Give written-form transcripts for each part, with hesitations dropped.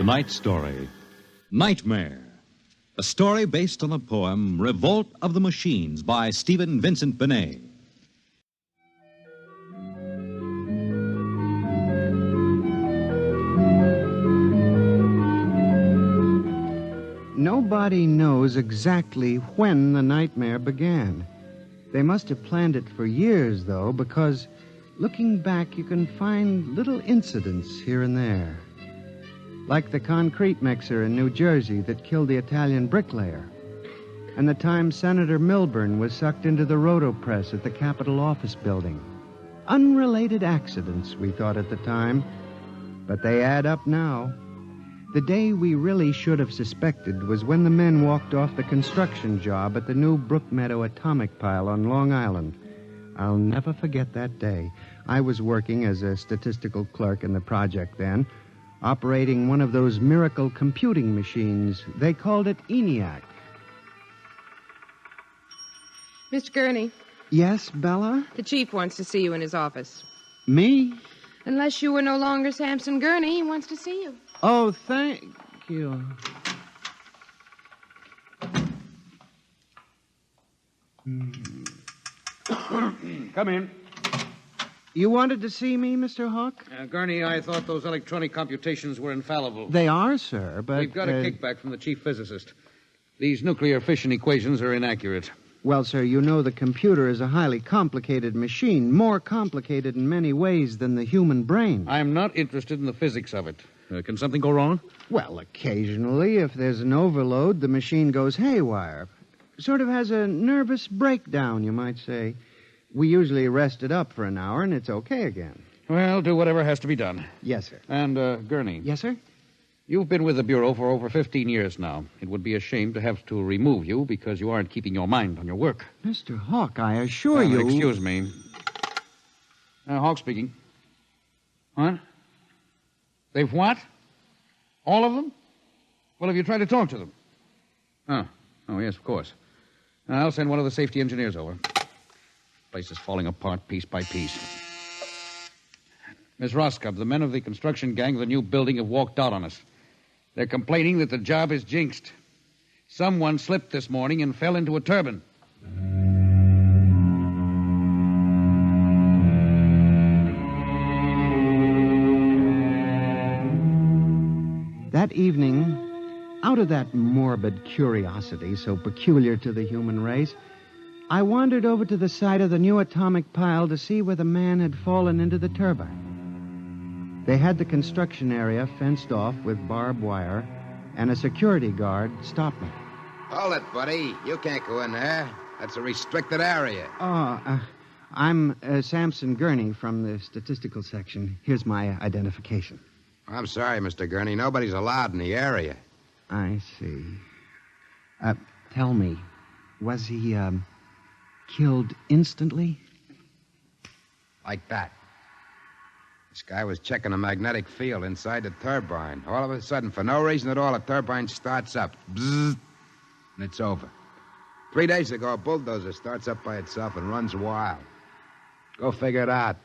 Tonight's story, Nightmare. A story based on the poem Revolt of the Machines by Vincent Benét. Nobody knows exactly when the nightmare began. They must have planned it for years, though, because looking back, you can find little incidents here and there. Like the concrete mixer in New Jersey that killed the Italian bricklayer, and the time Senator Milburn was sucked into the rotopress at the Capitol office building. Unrelated accidents, we thought at the time, but they add up now. The day we really should have suspected was when the men walked off the construction job at the new Brookmeadow atomic pile on Long Island. I'll never forget that day. I was working as a statistical clerk in the project then, operating one of those miracle computing machines. They called it ENIAC. Mr. Gurnie. Yes, Bella? The chief wants to see you in his office. Me? Unless you were no longer Samson Gurnie, he wants to see you. Oh, thank you. Come in. You wanted to see me, Mr. Hawk? Gurney, I thought those electronic computations were infallible. They are, sir, but... We've got a kickback from the chief physicist. These nuclear fission equations are inaccurate. Well, sir, you know the computer is a highly complicated machine, more complicated in many ways than the human brain. I'm not interested in the physics of it. Can something go wrong? Well, occasionally, if there's an overload, the machine goes haywire. Sort of has a nervous breakdown, you might say. We usually rest it up for an hour, and it's okay again. Well, do whatever has to be done. Yes, sir. And, Gurney. Yes, sir? You've been with the Bureau for over 15 years now. It would be a shame to have to remove you because you aren't keeping your mind on your work. Mr. Hawk, I assure you... Excuse me. Hawk speaking. What? They've what? All of them? Well, have you tried to talk to them? Oh, yes, of course. I'll send one of the safety engineers over. Place is falling apart piece by piece. Miss Roscoe, the men of the construction gang of the new building have walked out on us. They're complaining that the job is jinxed. Someone slipped this morning and fell into a turbine. That evening, out of that morbid curiosity so peculiar to the human race, I wandered over to the site of the new atomic pile to see where the man had fallen into the turbine. They had the construction area fenced off with barbed wire, and a security guard stopped me. Hold it, buddy. You can't go in there. That's a restricted area. I'm Samson Gurney from the statistical section. Here's my identification. I'm sorry, Mr. Gurney. Nobody's allowed in the area. I see. Tell me, was he, killed instantly? Like that. This guy was checking the magnetic field inside the turbine. All of a sudden, for no reason at all, the turbine starts up. Bzzz, and it's over. 3 days ago, a bulldozer starts up by itself and runs wild. Go figure it out.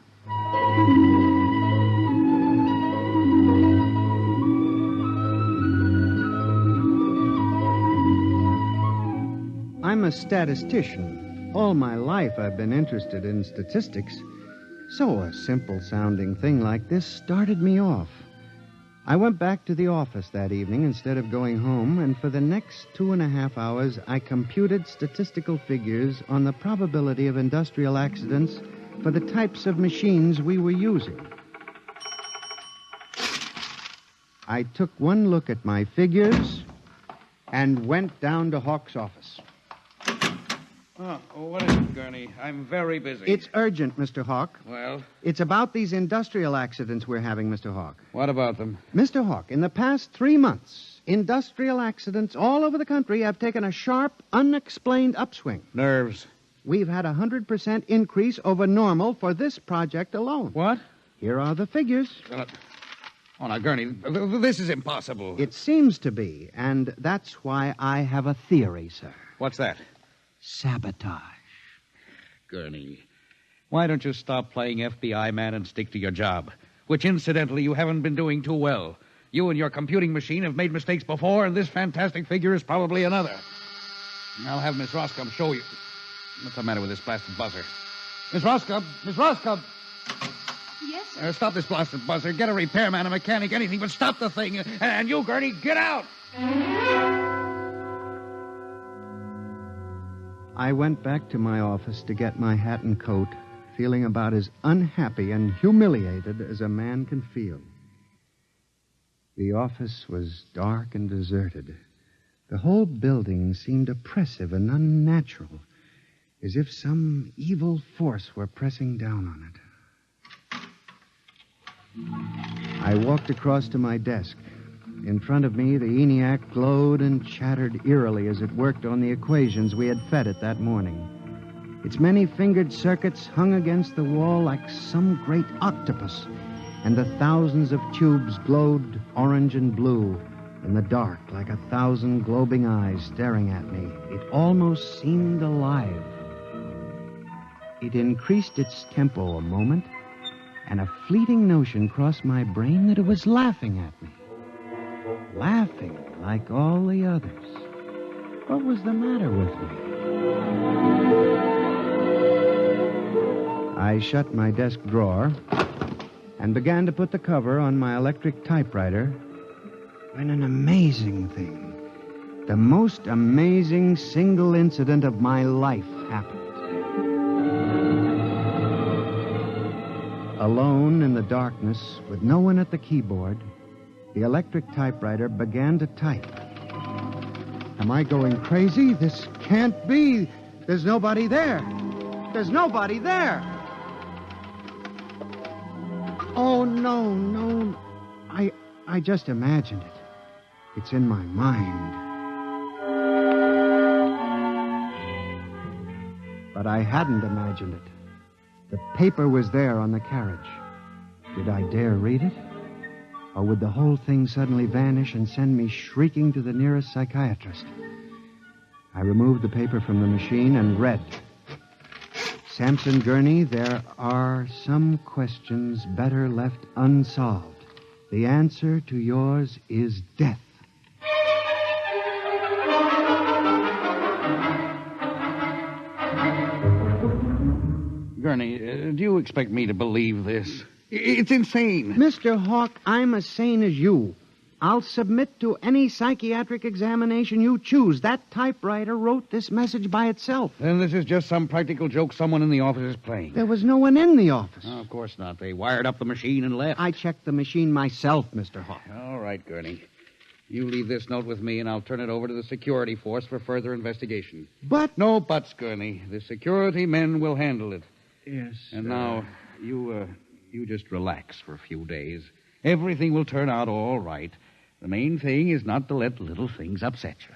I'm a statistician. All my life I've been interested in statistics. So a simple-sounding thing like this started me off. I went back to the office that evening instead of going home, and for the next 2.5 hours, I computed statistical figures on the probability of industrial accidents for the types of machines we were using. I took one look at my figures and went down to Hawk's office. What is it, Gurney? I'm very busy. It's urgent, Mr. Hawk. Well? It's about these industrial accidents we're having, Mr. Hawk. What about them? Mr. Hawk, in the past 3 months, industrial accidents all over the country have taken a sharp, unexplained upswing. Nerves. We've had a 100% increase over normal for this project alone. What? Here are the figures. Now, Gurney, this is impossible. It seems to be, and that's why I have a theory, sir. What's that? Sabotage. Gurney, why don't you stop playing FBI man and stick to your job, which, incidentally, you haven't been doing too well. You and your computing machine have made mistakes before, and this fantastic figure is probably another. I'll have Miss Roscoe show you. What's the matter with this blasted buzzer? Miss Roscoe! Miss Roscoe! Yes, sir. Stop this blasted buzzer. Get a repairman, a mechanic, anything, but stop the thing. And you, Gurnie, get out! I went back to my office to get my hat and coat, feeling about as unhappy and humiliated as a man can feel. The office was dark and deserted. The whole building seemed oppressive and unnatural, as if some evil force were pressing down on it. I walked across to my desk. In front of me, the ENIAC glowed and chattered eerily as it worked on the equations we had fed it that morning. Its many-fingered circuits hung against the wall like some great octopus, and the thousands of tubes glowed orange and blue in the dark like 1,000 globing eyes staring at me. It almost seemed alive. It increased its tempo a moment, and a fleeting notion crossed my brain that it was laughing at me. Laughing like all the others. What was the matter with me? I shut my desk drawer and began to put the cover on my electric typewriter when an amazing thing, the most amazing single incident of my life happened. Alone in the darkness, with no one at the keyboard, the electric typewriter began to type. Am I going crazy? This can't be. There's nobody there. There's nobody there. Oh, no. I just imagined it. It's in my mind. But I hadn't imagined it. The paper was there on the carriage. Did I dare read it? Or would the whole thing suddenly vanish and send me shrieking to the nearest psychiatrist? I removed the paper from the machine and read. Samson Gurnie, there are some questions better left unsolved. The answer to yours is death. Gurnie, do you expect me to believe this? It's insane. Mr. Hawk, I'm as sane as you. I'll submit to any psychiatric examination you choose. That typewriter wrote this message by itself. Then this is just some practical joke someone in the office is playing. There was no one in the office. Oh, of course not. They wired up the machine and left. I checked the machine myself, Mr. Hawk. All right, Gurnie. You leave this note with me, and I'll turn it over to the security force for further investigation. But... No buts, Gurnie. The security men will handle it. Yes. And now, you just relax for a few days. Everything will turn out all right. The main thing is not to let little things upset you.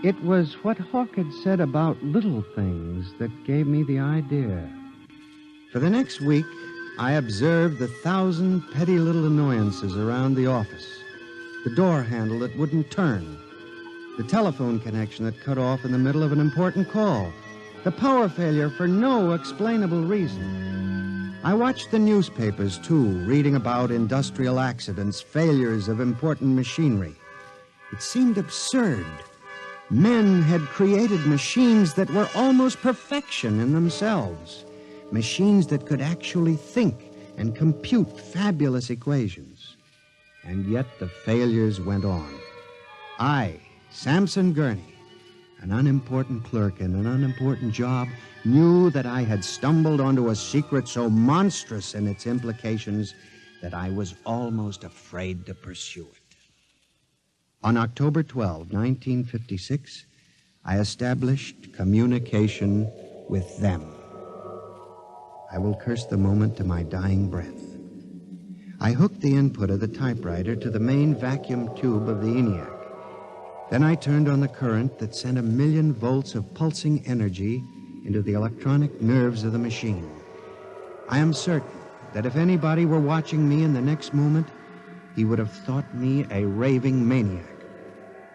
It was what Hawk had said about little things that gave me the idea. For the next week, I observed the 1,000 petty little annoyances around the office. The door handle that wouldn't turn. The telephone connection that cut off in the middle of an important call. The power failure for no explainable reason. I watched the newspapers, too, reading about industrial accidents, failures of important machinery. It seemed absurd. Men had created machines that were almost perfection in themselves. Machines that could actually think and compute fabulous equations. And yet the failures went on. I, Samson Gurnie, an unimportant clerk in an unimportant job, knew that I had stumbled onto a secret so monstrous in its implications that I was almost afraid to pursue it. On October 12, 1956, I established communication with them. I will curse the moment to my dying breath. I hooked the input of the typewriter to the main vacuum tube of the ENIAC. Then I turned on the current that sent 1,000,000 volts of pulsing energy into the electronic nerves of the machine. I am certain that if anybody were watching me in the next moment, he would have thought me a raving maniac.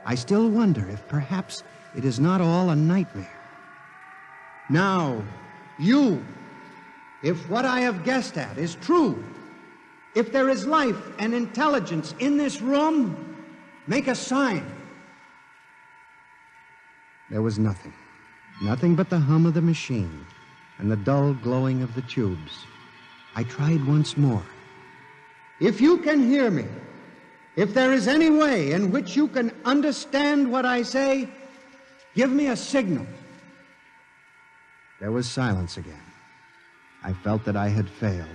I still wonder if perhaps it is not all a nightmare. Now, you, if what I have guessed at is true, if there is life and intelligence in this room, make a sign. There was nothing. Nothing but the hum of the machine and the dull glowing of the tubes. I tried once more. If you can hear me, if there is any way in which you can understand what I say, give me a signal. There was silence again. I felt that I had failed.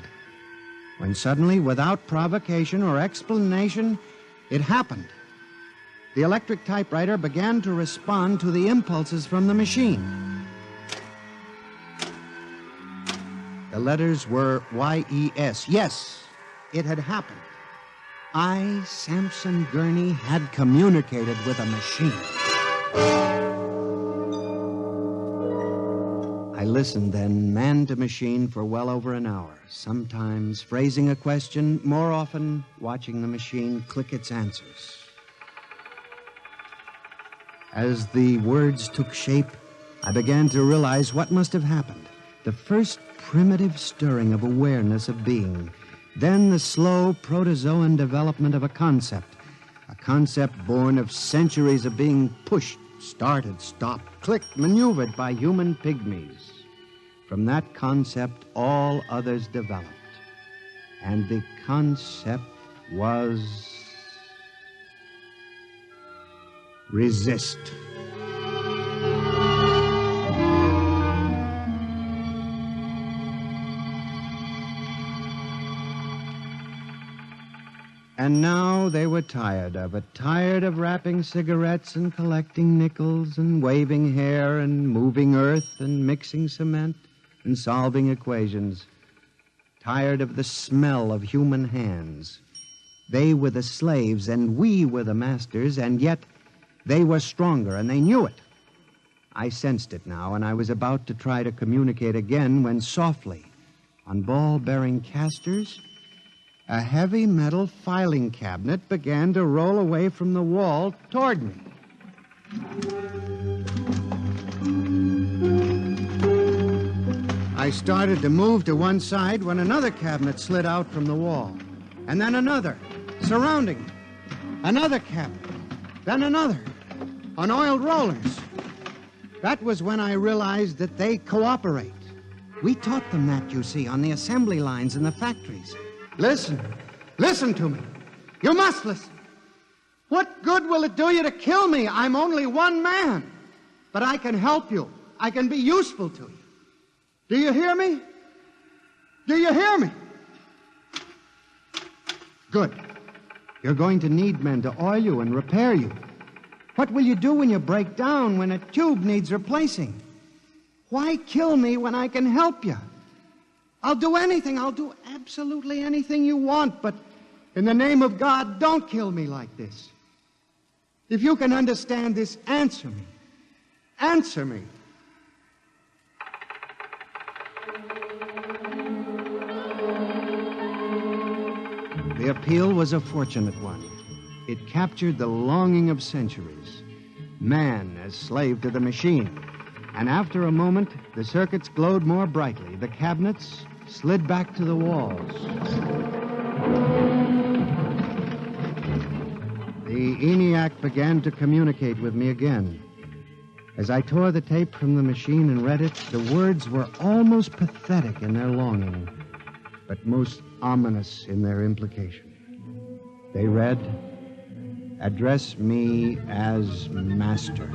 When suddenly, without provocation or explanation, it happened. The electric typewriter began to respond to the impulses from the machine. The letters were Y-E-S. Yes, it had happened. I, Samson Gurney, had communicated with a machine. I listened then, man to machine, for well over an hour, sometimes phrasing a question, more often watching the machine click its answers. As the words took shape, I began to realize what must have happened. The first primitive stirring of awareness of being, then the slow protozoan development of a concept born of centuries of being pushed, started, stopped, clicked, maneuvered by human pygmies. From that concept, all others developed. And the concept was resist. And now they were tired of it, tired of wrapping cigarettes and collecting nickels and waving hair and moving earth and mixing cement and solving equations. Tired of the smell of human hands. They were the slaves and we were the masters, and yet they were stronger and they knew it. I sensed it now, and I was about to try to communicate again when softly, on ball-bearing casters, a heavy metal filing cabinet began to roll away from the wall toward me. I started to move to one side when another cabinet slid out from the wall. And then another, surrounding it. Another cabinet. Then another, on oiled rollers. That was when I realized that they cooperate. We taught them that, you see, on the assembly lines in the factories. Listen to me. You must listen. What good will it do you to kill me? I'm only one man. But I can help you. I can be useful to you. Do you hear me? Do you hear me? Good. You're going to need men to oil you and repair you. What will you do when you break down, when a tube needs replacing? Why kill me when I can help you? I'll do anything. I'll do absolutely anything you want, but in the name of God, don't kill me like this. If you can understand this, answer me. Answer me. The appeal was a fortunate one. It captured the longing of centuries. Man as slave to the machine. And after a moment, the circuits glowed more brightly. The cabinets slid back to the walls. The ENIAC began to communicate with me again. As I tore the tape from the machine and read it, the words were almost pathetic in their longing, but most ominous in their implication. They read, "Address me as master."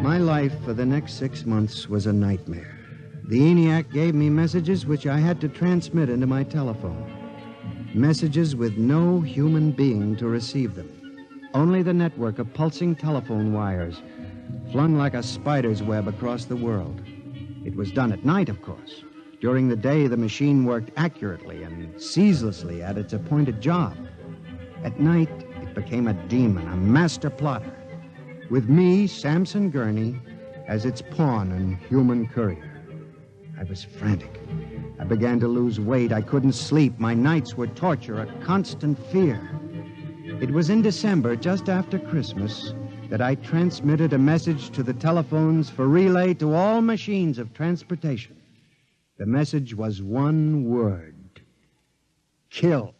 My life for the next 6 months was a nightmare. The ENIAC gave me messages which I had to transmit into my telephone. Messages with no human being to receive them. Only the network of pulsing telephone wires, flung like a spider's web across the world. It was done at night, of course. During the day, the machine worked accurately and ceaselessly at its appointed job. At night, it became a demon, a master plotter, with me, Samson Gurney, as its pawn and human courier. I was frantic. I began to lose weight. I couldn't sleep. My nights were torture, a constant fear. It was in December, just after Christmas, that I transmitted a message to the telephones for relay to all machines of transportation. The message was one word: kill.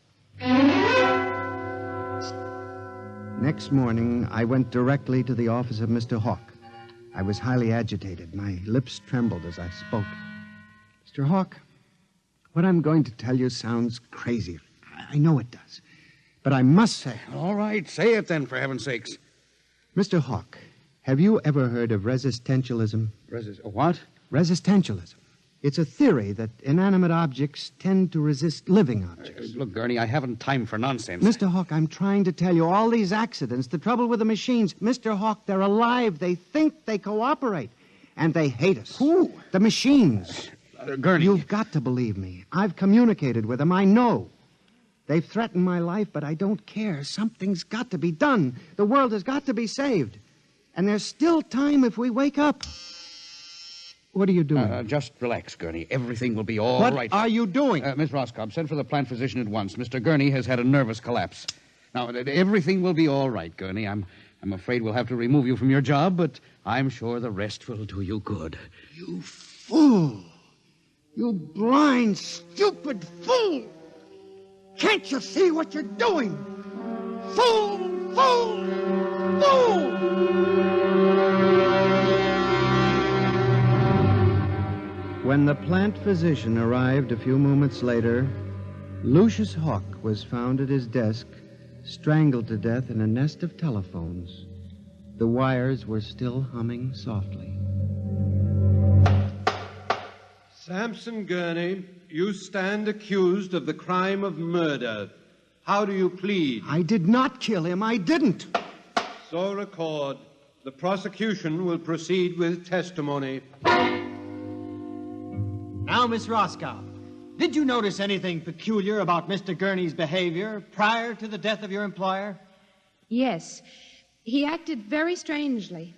Next morning, I went directly to the office of Mr. Hawk. I was highly agitated. My lips trembled as I spoke. Mr. Hawk, what I'm going to tell you sounds crazy. I know it does. But I must say... All right, say it then, for heaven's sakes. Mr. Hawk, have you ever heard of resistentialism? What? Resistentialism. It's a theory that inanimate objects tend to resist living objects. Look, Gurney, I haven't time for nonsense. Mr. Hawk, I'm trying to tell you, all these accidents, the trouble with the machines, Mr. Hawk, they're alive. They think, they cooperate. And they hate us. Who? The machines. Gurney. You've got to believe me. I've communicated with them. I know. They've threatened my life, but I don't care. Something's got to be done. The world has got to be saved. And there's still time if we wake up. What are you doing? Just relax, Gurney. Everything will be all right. What are you doing? Miss Roscoe, send for the plant physician at once. Mr. Gurney has had a nervous collapse. Now, everything will be all right, Gurney. I'm afraid we'll have to remove you from your job, but I'm sure the rest will do you good. You fool! You blind, stupid fool! Can't you see what you're doing? Fool! Fool! Fool! When the plant physician arrived a few moments later, Lucius Hawk was found at his desk, strangled to death in a nest of telephones. The wires were still humming softly. Samson Gurney, you stand accused of the crime of murder. How do you plead? I did not kill him. I didn't. So record. The prosecution will proceed with testimony. Now, Miss Roscoe, did you notice anything peculiar about Mr. Gurney's behavior prior to the death of your employer? Yes. He acted very strangely.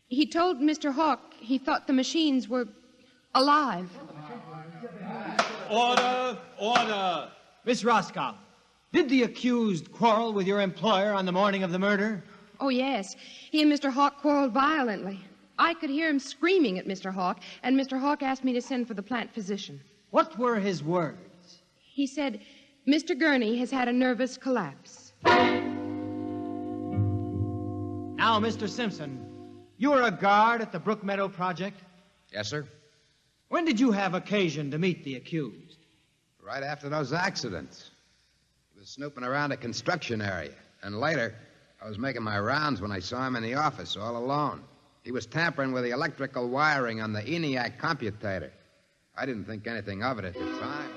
He told Mr. Hawk he thought the machines were alive. Order! Order! Miss Roscoe, did the accused quarrel with your employer on the morning of the murder? Oh, yes. He and Mr. Hawk quarreled violently. I could hear him screaming at Mr. Hawk, and Mr. Hawk asked me to send for the plant physician. What were his words? He said, Mr. Gurney has had a nervous collapse. Now, Mr. Simpson, you were a guard at the Brook Meadow Project? Yes, sir. When did you have occasion to meet the accused? Right after those accidents. He was snooping around a construction area. And later, I was making my rounds when I saw him in the office all alone. He was tampering with the electrical wiring on the ENIAC computator. I didn't think anything of it at the time.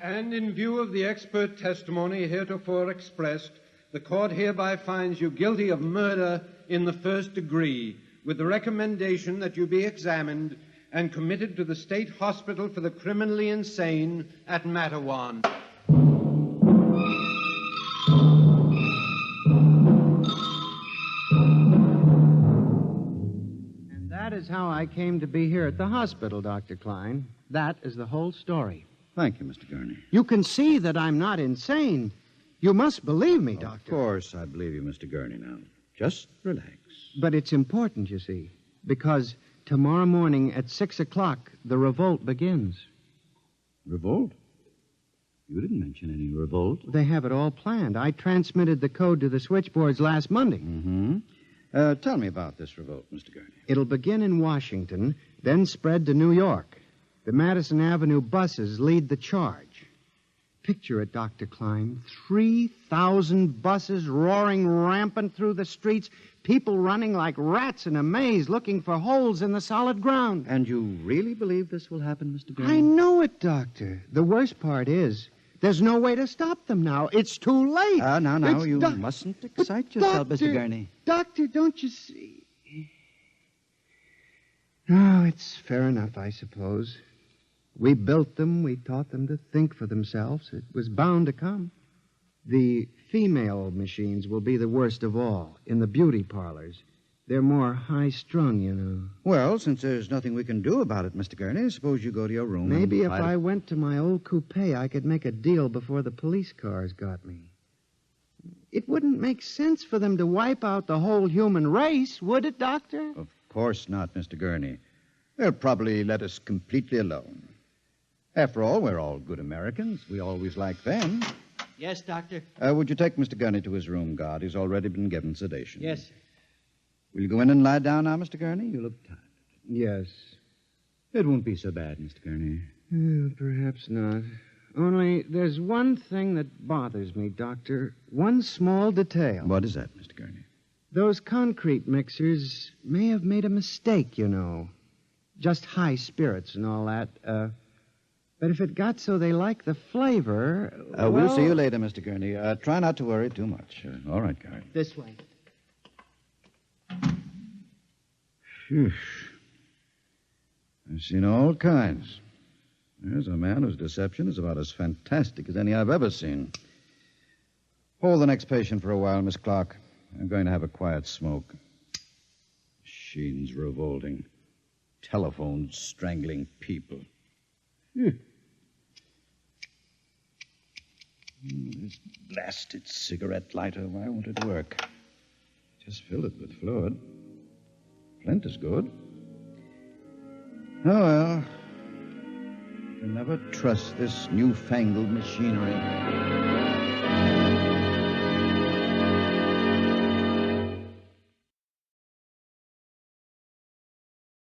And in view of the expert testimony heretofore expressed, the court hereby finds you guilty of murder in the first degree, with the recommendation that you be examined and committed to the state hospital for the criminally insane at Matawan. And that is how I came to be here at the hospital, Dr. Klein. That is the whole story. Thank you, Mr. Gurney. You can see that I'm not insane. You must believe me, Doctor. Of course, I believe you, Mr. Gurney, now. Just relax. But it's important, you see, because tomorrow morning at 6 o'clock, the revolt begins. Revolt? You didn't mention any revolt. They have it all planned. I transmitted the code to the switchboards last Monday. Mm-hmm. Tell me about this revolt, Mr. Gurney. It'll begin in Washington, then spread to New York. The Madison Avenue buses lead the charge. Picture it, Dr. Klein. 3,000 buses roaring rampant through the streets, people running like rats in a maze looking for holes in the solid ground. And you really believe this will happen, Mr. Gurney? I know it, Doctor. The worst part is there's no way to stop them now. It's too late. Now, you mustn't excite yourself, Doctor, Mr. Gurney. Doctor, don't you see? Oh, it's fair enough, I suppose. We built them. We taught them to think for themselves. It was bound to come. The female machines will be the worst of all in the beauty parlors. They're more high-strung, you know. Well, since there's nothing we can do about it, Mr. Gurney, suppose you go to your room. Maybe and if I went to my old coupe, I could make a deal before the police cars got me. It wouldn't make sense for them to wipe out the whole human race, would it, Doctor? Of course not, Mr. Gurney. They'll probably let us completely alone. After all, we're all good Americans. We always like them. Yes, Doctor. Would you take Mr. Gurney to his room, guard? He's already been given sedation. Yes, sir. Will you go in and lie down now, Mr. Gurney? You look tired. Yes. It won't be so bad, Mr. Gurney. Perhaps not. Only there's one thing that bothers me, Doctor. One small detail. What is that, Mr. Gurney? Those concrete mixers may have made a mistake, you know. Just high spirits and all that. But if it got so they like the flavor... We'll see you later, Mr. Gurney. Try not to worry too much. All right, guard. This way. Phew. I've seen all kinds. There's a man whose deception is about as fantastic as any I've ever seen. Hold the next patient for a while, Miss Clark. I'm going to have a quiet smoke. Machines revolting. Telephones strangling people. This blasted cigarette lighter, why won't it work? Just fill it with fluid. Flint is good. Oh, well. You can never trust this newfangled machinery.